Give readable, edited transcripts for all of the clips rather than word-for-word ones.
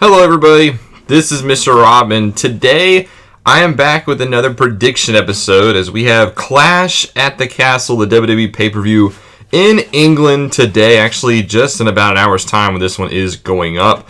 Hello everybody, this is Mr. Rob, and today I am back with another prediction episode as we have Clash at the Castle, the WWE pay-per-view in England today, actually just in about an hour's time when this one is going up.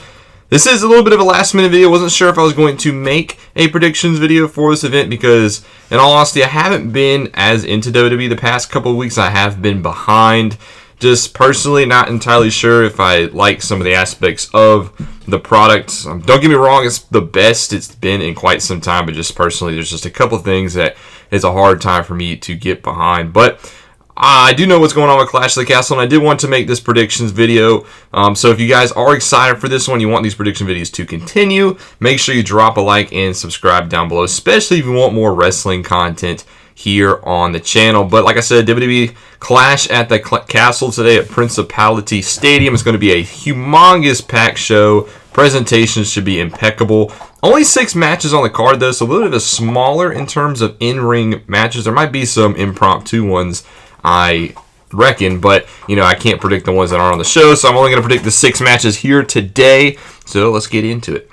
This is a little bit of a last minute video. Wasn't sure if I was going to make a predictions video for this event because, in all honesty, I haven't been as into WWE the past couple of weeks. I have been behind. Just personally not entirely sure if I like some of the aspects of the product. Don't get me wrong, it's the best it's been in quite some time, but just personally, there's just a couple things that is a hard time for me to get behind. But I do know what's going on with Clash of the Castle, and I did want to make this predictions video. So if you guys are excited for this one, you want these prediction videos to continue, make sure you drop a like and subscribe down below, especially if you want more wrestling content here on the channel. But like I said, WWE Clash at the Castle today at Principality Stadium. It's going to be a humongous packed show. Presentations should be impeccable. Only 6 matches on the card though, so a little bit smaller in terms of in-ring matches. There might be some impromptu ones, I reckon, but I can't predict the ones that aren't on the show, so I'm only going to predict the 6 matches here today. So let's get into it.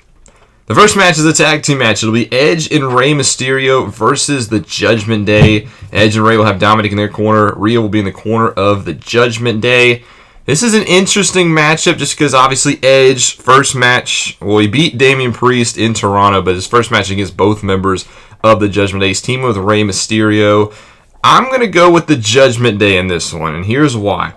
The first match is a tag team match. It'll be Edge and Rey Mysterio versus the Judgment Day. Edge and Rey will have Dominic in their corner. Rhea will be in the corner of the Judgment Day. This is an interesting matchup just because obviously Edge, first match, well, he beat Damian Priest in Toronto, but his first match against both members of the Judgment Day. He's teaming with Rey Mysterio. I'm going to go with the Judgment Day in this one, and here's why.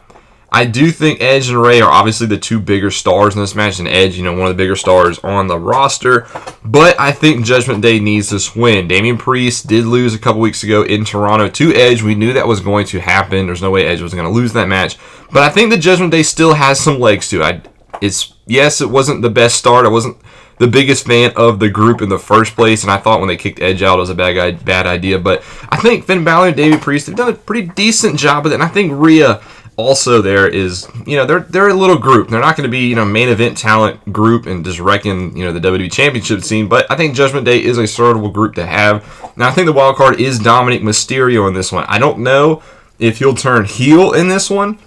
I do think Edge and Rey are obviously the 2 bigger stars in this match, and Edge, one of the bigger stars on the roster, but I think Judgment Day needs this win. Damian Priest did lose a couple weeks ago in Toronto to Edge. We knew that was going to happen. There's no way Edge was going to lose that match, but I think the Judgment Day still has some legs to it. Yes, it wasn't the best start. I wasn't the biggest fan of the group in the first place, and I thought when they kicked Edge out it was a bad idea, but I think Finn Balor and Damian Priest have done a pretty decent job with it, and I think Rhea also there is, they're a little group. They're not going to be, main event talent group and just wrecking, the WWE Championship scene, but I think Judgment Day is a suitable group to have. Now, I think the wild card is Dominic Mysterio in this one. I don't know if he'll turn heel in this one,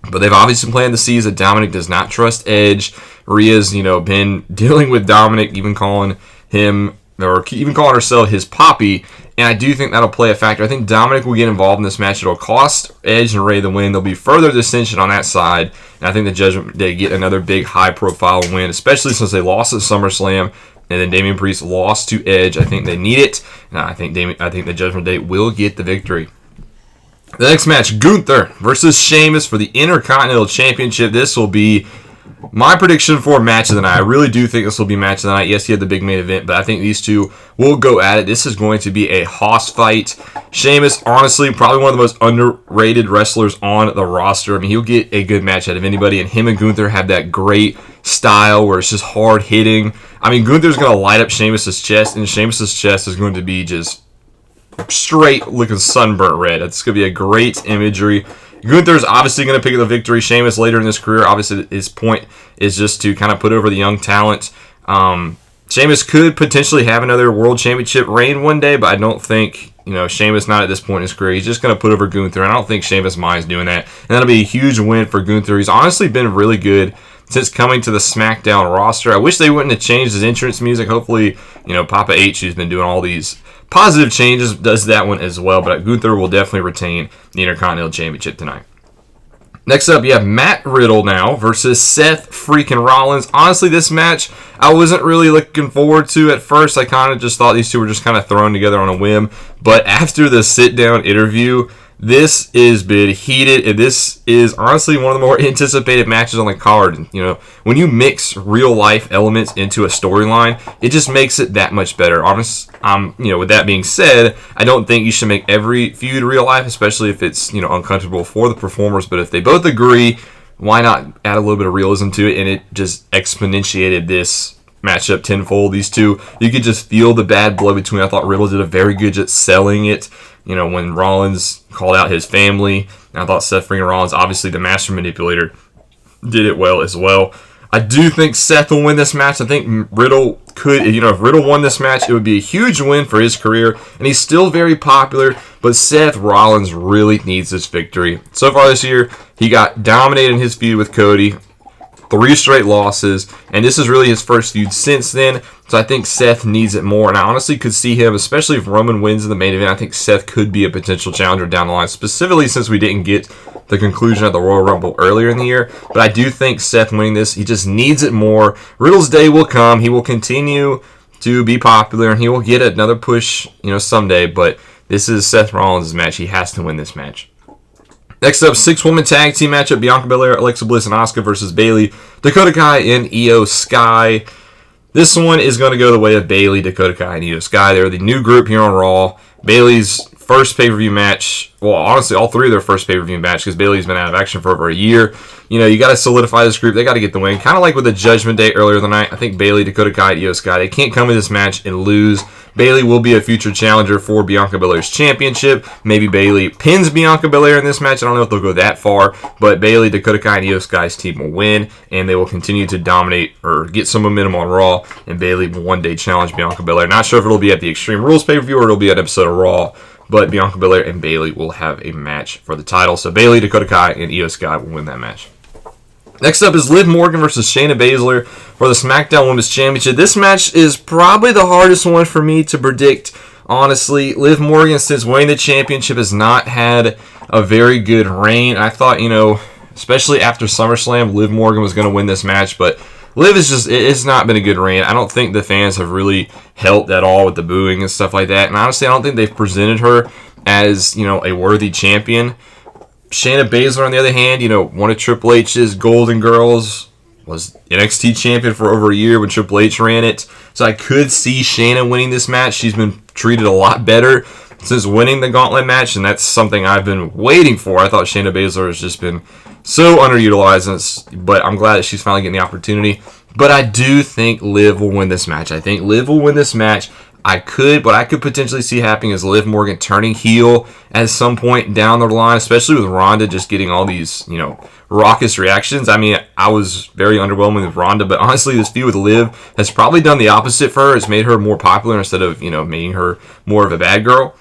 but they've obviously planted the seeds that Dominic does not trust Edge. Rhea's, been dealing with Dominic, even calling him, or even calling herself his poppy, and I do think that'll play a factor. I think Dominic will get involved in this match. It'll cost Edge and Rey the win. There'll be further dissension on that side, and I think the Judgment Day get another big high-profile win, especially since they lost at SummerSlam, and then Damian Priest lost to Edge. I think they need it, and I think the Judgment Day will get the victory. The next match, Gunther versus Sheamus for the Intercontinental Championship. This will be my prediction for match of the night. I really do think this will be match of the night. Yes, you had the big main event, but I think these two will go at it. This is going to be a hoss fight. Sheamus, honestly, probably one of the most underrated wrestlers on the roster. I mean, he'll get a good match out of anybody, and him and Gunther have that great style where it's just hard hitting. I mean, Gunther's going to light up Sheamus' chest, and Sheamus' chest is going to be just straight looking sunburnt red. It's going to be a great imagery. Gunther's obviously going to pick up the victory. Sheamus later in his career, obviously his point is just to kind of put over the young talent. Sheamus could potentially have another world championship reign one day, but I don't think, Sheamus not at this point in his career. He's just going to put over Gunther, and I don't think Sheamus minds doing that. And that'll be a huge win for Gunther. He's honestly been really good since coming to the SmackDown roster. I wish they wouldn't have changed his entrance music. Hopefully, Papa H, who's been doing all these positive changes, does that one as well, but Gunther will definitely retain the Intercontinental Championship tonight. Next up, you have Matt Riddle now versus Seth freaking Rollins. Honestly, this match I wasn't really looking forward to at first. I kind of just thought these two were just kind of thrown together on a whim, but after the sit-down interview, this is been heated, and this is honestly one of the more anticipated matches on the card. When you mix real-life elements into a storyline, it just makes it that much better. With that being said, I don't think you should make every feud real life, especially if it's, uncomfortable for the performers. But if they both agree, why not add a little bit of realism to it? And it just exponentiated this matchup tenfold. These two, you could just feel the bad blood between. I thought Riddle did a very good job selling it. When Rollins called out his family, and I thought Seth freaking Rollins, obviously the master manipulator, did it well as well. I do think Seth will win this match. I think Riddle could, if Riddle won this match, it would be a huge win for his career, and he's still very popular, but Seth Rollins really needs this victory. So far this year, he got dominated in his feud with Cody. 3 straight losses, and this is really his first feud since then, so I think Seth needs it more, and I honestly could see him, especially if Roman wins in the main event, I think Seth could be a potential challenger down the line, specifically since we didn't get the conclusion of the Royal Rumble earlier in the year, but I do think Seth winning this, he just needs it more. Riddle's day will come, he will continue to be popular, and he will get another push, someday, but this is Seth Rollins' match, he has to win this match. Next up, 6-woman tag team matchup, Bianca Belair, Alexa Bliss, and Asuka versus Bayley, Dakota Kai, and Io Sky. This one is going to go the way of Bayley, Dakota Kai, and Io Sky. They're the new group here on Raw. Bayley's first pay-per-view match, well, honestly, all 3 of their first pay-per-view match, because Bayley's been out of action for over a year. You got to solidify this group. They got to get the win. Kind of like with the Judgment Day earlier in the night. I think Bayley, Dakota Kai, and Io Sky, they can't come in this match and lose. Bayley will be a future challenger for Bianca Belair's championship. Maybe Bayley pins Bianca Belair in this match. I don't know if they'll go that far, but Bayley, Dakota Kai, and Io Sky's team will win, and they will continue to dominate or get some momentum on Raw, and Bayley will one day challenge Bianca Belair. Not sure if it'll be at the Extreme Rules pay-per-view or it'll be an episode of Raw, but Bianca Belair and Bayley will have a match for the title. So Bayley, Dakota Kai, and Io Sky will win that match. Next up is Liv Morgan versus Shayna Baszler for the SmackDown Women's Championship. This match is probably the hardest one for me to predict, honestly. Liv Morgan, since winning the championship, has not had a very good reign. I thought, especially after SummerSlam, Liv Morgan was going to win this match, but Liv it's not been a good reign. I don't think the fans have really helped at all with the booing and stuff like that, and honestly, I don't think they've presented her as, a worthy champion. Shayna Baszler, on the other hand, one of Triple H's Golden Girls, was NXT champion for over a year when Triple H ran it. So I could see Shayna winning this match. She's been treated a lot better since winning the Gauntlet match, and that's something I've been waiting for. I thought Shayna Baszler has just been so underutilized, but I'm glad that she's finally getting the opportunity. But I do think Liv will win this match. I think Liv will win this match. What I could potentially see happening is Liv Morgan turning heel at some point down the line, especially with Ronda just getting all these, raucous reactions. I mean, I was very underwhelmed with Ronda, but honestly, this feud with Liv has probably done the opposite for her. It's made her more popular instead of, making her more of a bad girl.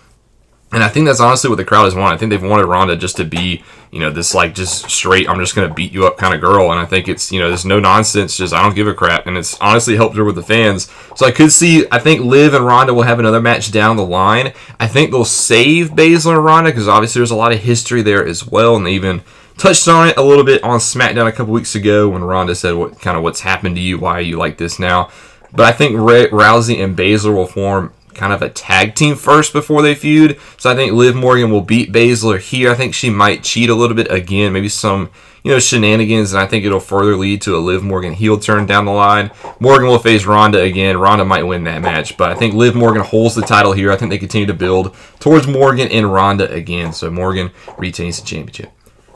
And I think that's honestly what the crowd has wanted. I think they've wanted Ronda just to be, this just straight, I'm just going to beat you up kind of girl. And I think it's, this no nonsense, just I don't give a crap. And it's honestly helped her with the fans. So I think Liv and Ronda will have another match down the line. I think they'll save Baszler and Ronda because obviously there's a lot of history there as well. And they even touched on it a little bit on SmackDown a couple weeks ago when Ronda said what's happened to you, why are you like this now. But I think Rousey and Baszler will form kind of a tag team first before they feud. So I think Liv Morgan will beat Baszler here. I think she might cheat a little bit again, maybe some, shenanigans, and I think it'll further lead to a Liv Morgan heel turn down the line. Morgan will face Ronda again. Ronda might win that match, but I think Liv Morgan holds the title here. I think they continue to build towards Morgan and Ronda again, so Morgan retains the championship.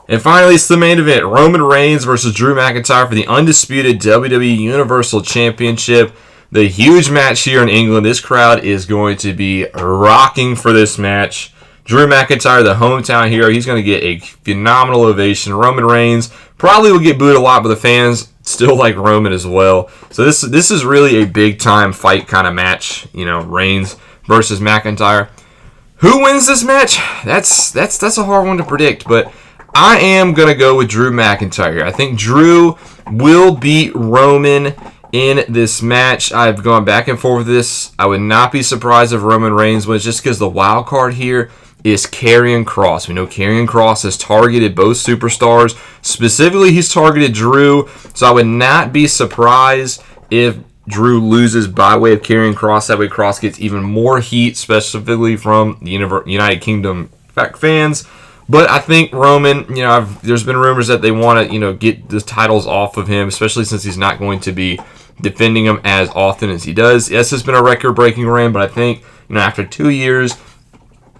And finally, it's the main event, Roman Reigns versus Drew McIntyre for the undisputed WWE Universal Championship. The huge match here in England. This crowd is going to be rocking for this match. Drew McIntyre, the hometown hero, he's going to get a phenomenal ovation. Roman Reigns probably will get booed a lot, but the fans still like Roman as well. So this is really a big-time fight kind of match, Reigns versus McIntyre. Who wins this match? That's a hard one to predict, but I am going to go with Drew McIntyre here. I think Drew will beat Roman in this match. I've gone back and forth with this. I would not be surprised if Roman Reigns wins just because the wild card here is Karrion Kross. We know Karrion Kross has targeted both superstars. Specifically, he's targeted Drew, so I would not be surprised if Drew loses by way of Karrion Kross. That way Kross gets even more heat, specifically from the United Kingdom fans. But I think Roman, there's been rumors that they want to, get the titles off of him, especially since he's not going to be defending them as often as he does. Yes, it's been a record-breaking reign, but I think, after 2 years,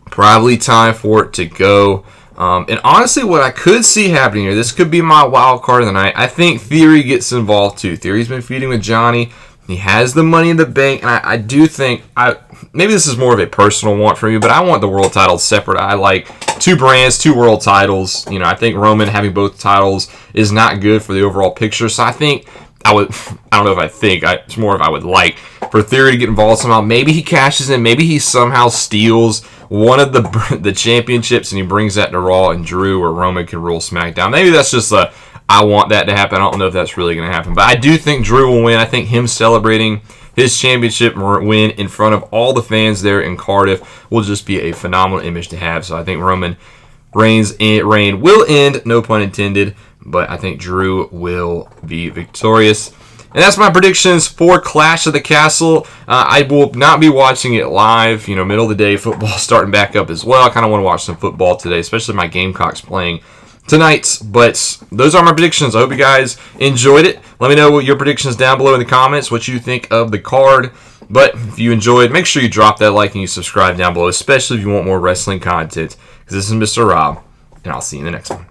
probably time for it to go. And honestly, what I could see happening here, this could be my wild card of the night. I think Theory gets involved too. Theory's been feuding with Johnny. He has the Money in the Bank, and I do think, maybe this is more of a personal want for me, but I want the world titles separate. I like 2 brands, 2 world titles. I think Roman having both titles is not good for the overall picture. So I think it's more of I would like for Theory to get involved somehow. Maybe he cashes in. Maybe he somehow steals one of the championships and he brings that to Raw, and Drew or Roman can rule SmackDown. Maybe that's just a I want that to happen. I don't know if that's really going to happen. But I do think Drew will win. I think him celebrating his championship win in front of all the fans there in Cardiff will just be a phenomenal image to have. So I think Roman Reigns' reign will end, no pun intended, but I think Drew will be victorious. And that's my predictions for Clash of the Castle. I will not be watching it live. Middle of the day, football starting back up as well. I kind of want to watch some football today, especially my Gamecocks playing tonight. But those are my predictions. I hope you guys enjoyed it. Let me know what your predictions down below in the comments, what you think of the card. But if you enjoyed, make sure you drop that like and you subscribe down below, especially if you want more wrestling content. Because this is Mr. Rob, and I'll see you in the next one.